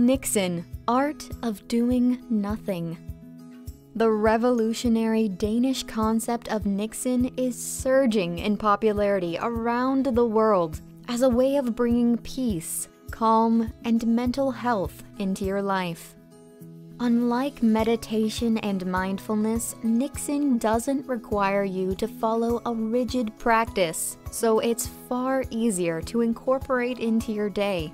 Niksen, Art of Doing Nothing. The revolutionary Danish concept of Niksen is surging in popularity around the world as a way of bringing peace, calm, and mental health into your life. Unlike meditation and mindfulness, Niksen doesn't require you to follow a rigid practice, so it's far easier to incorporate into your day.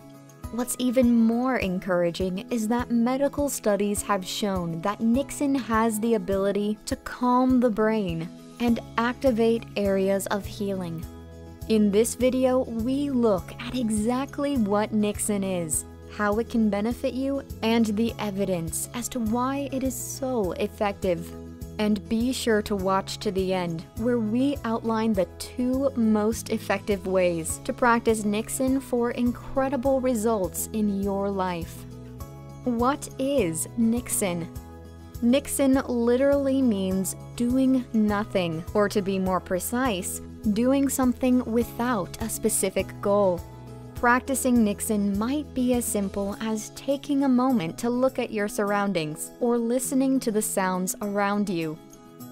What's even more encouraging is that medical studies have shown that Niksen has the ability to calm the brain and activate areas of healing. In this video, we look at exactly what Niksen is, how it can benefit you, and the evidence as to why it is so effective. And be sure to watch to the end, where we outline the 2 most effective ways to practice Niksen for incredible results in your life. What is Niksen? Niksen literally means doing nothing, or to be more precise, doing something without a specific goal. Practicing Niksen might be as simple as taking a moment to look at your surroundings or listening to the sounds around you.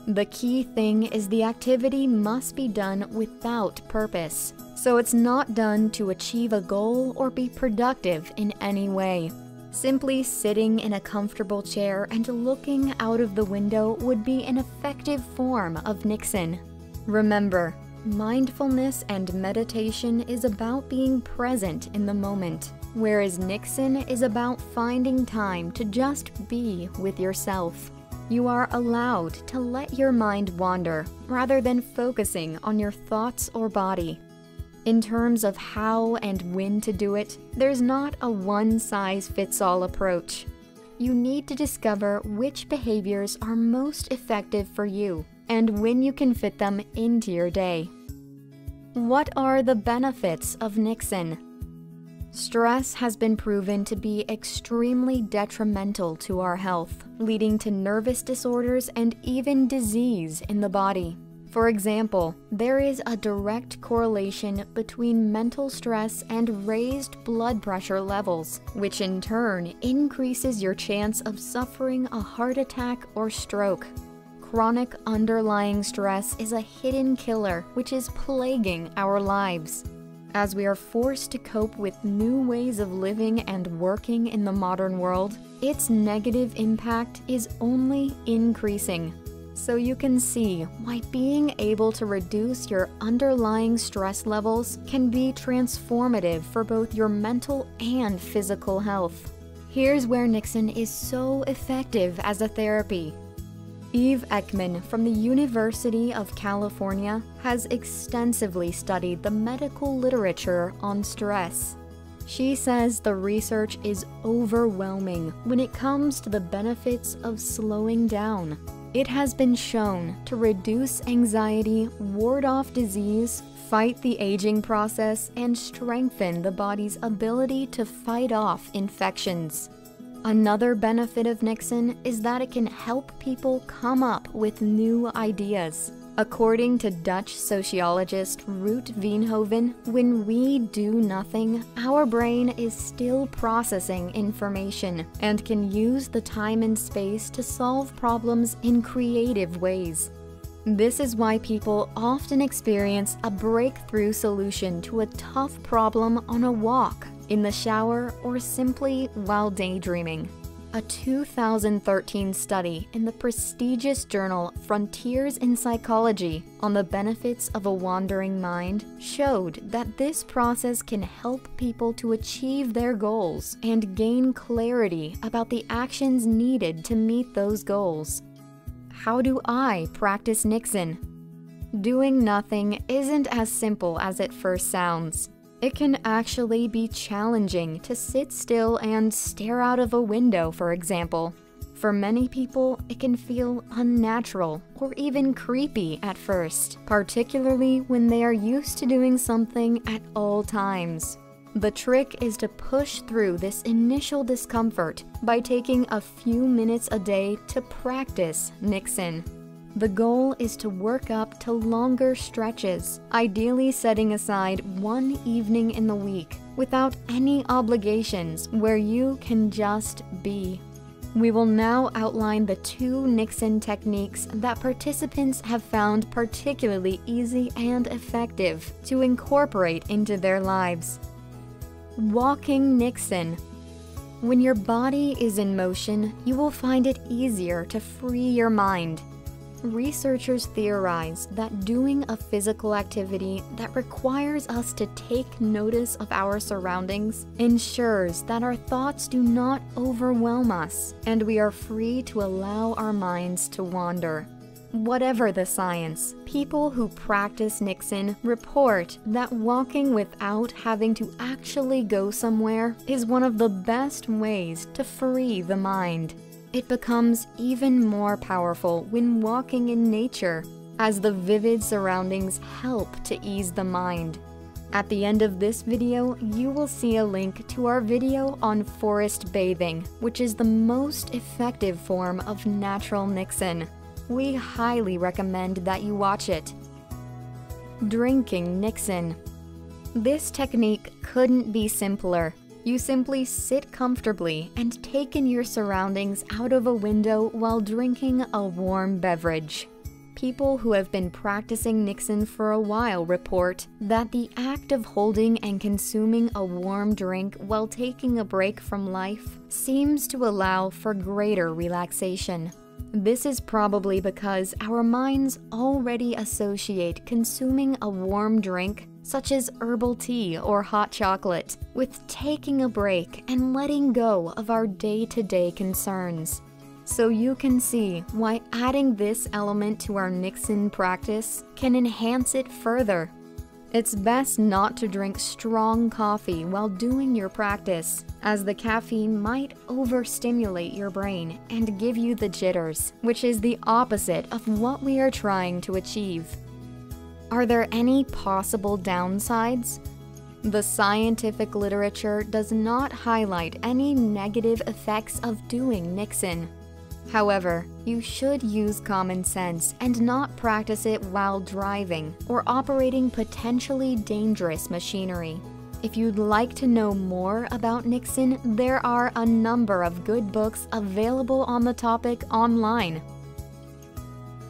The key thing is the activity must be done without purpose, so it's not done to achieve a goal or be productive in any way. Simply sitting in a comfortable chair and looking out of the window would be an effective form of Niksen. Remember, mindfulness and meditation is about being present in the moment, whereas Niksen is about finding time to just be with yourself. You are allowed to let your mind wander rather than focusing on your thoughts or body. In terms of how and when to do it, there's not a one-size-fits-all approach. You need to discover which behaviors are most effective for you and when you can fit them into your day. What are the benefits of Niksen? Stress has been proven to be extremely detrimental to our health, leading to nervous disorders and even disease in the body. For example, there is a direct correlation between mental stress and raised blood pressure levels, which in turn increases your chance of suffering a heart attack or stroke. Chronic underlying stress is a hidden killer which is plaguing our lives. As we are forced to cope with new ways of living and working in the modern world, its negative impact is only increasing. So you can see why being able to reduce your underlying stress levels can be transformative for both your mental and physical health. Here's where Niksen is so effective as a therapy. Eve Ekman from the University of California has extensively studied the medical literature on stress. She says the research is overwhelming when it comes to the benefits of slowing down. It has been shown to reduce anxiety, ward off disease, fight the aging process, and strengthen the body's ability to fight off infections. Another benefit of Niksen is that it can help people come up with new ideas. According to Dutch sociologist Ruud Veenhoven, when we do nothing, our brain is still processing information and can use the time and space to solve problems in creative ways. This is why people often experience a breakthrough solution to a tough problem on a walk, in the shower, or simply while daydreaming. A 2013 study in the prestigious journal Frontiers in Psychology on the benefits of a wandering mind showed that this process can help people to achieve their goals and gain clarity about the actions needed to meet those goals. How do I practice Niksen? Doing nothing isn't as simple as it first sounds. It can actually be challenging to sit still and stare out of a window, for example. For many people, it can feel unnatural or even creepy at first, particularly when they are used to doing something at all times. The trick is to push through this initial discomfort by taking a few minutes a day to practice Niksen. The goal is to work up to longer stretches, ideally setting aside one evening in the week without any obligations where you can just be. We will now outline the 2 Niksen techniques that participants have found particularly easy and effective to incorporate into their lives. Walking Niksen. When your body is in motion, you will find it easier to free your mind. Researchers theorize that doing a physical activity that requires us to take notice of our surroundings ensures that our thoughts do not overwhelm us and we are free to allow our minds to wander. Whatever the science, people who practice Niksen report that walking without having to actually go somewhere is one of the best ways to free the mind. It becomes even more powerful when walking in nature, as the vivid surroundings help to ease the mind. At the end of this video, you will see a link to our video on forest bathing, which is the most effective form of natural Niksen. We highly recommend that you watch it. Drinking Niksen. This technique couldn't be simpler. You simply sit comfortably and take in your surroundings out of a window while drinking a warm beverage. People who have been practicing Niksen for a while report that the act of holding and consuming a warm drink while taking a break from life seems to allow for greater relaxation. This is probably because our minds already associate consuming a warm drink, such as herbal tea or hot chocolate, with taking a break and letting go of our day-to-day concerns. So you can see why adding this element to our Niksen practice can enhance it further. It's best not to drink strong coffee while doing your practice, as the caffeine might overstimulate your brain and give you the jitters, which is the opposite of what we are trying to achieve. Are there any possible downsides? The scientific literature does not highlight any negative effects of doing Niksen. However, you should use common sense and not practice it while driving or operating potentially dangerous machinery. If you'd like to know more about Niksen, there are a number of good books available on the topic online.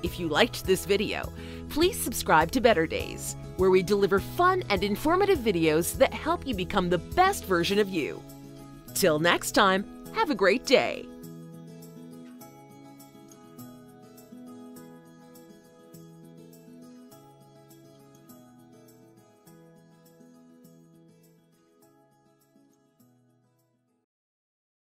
If you liked this video, please subscribe to Better Days, where we deliver fun and informative videos that help you become the best version of you. Till next time, have a great day.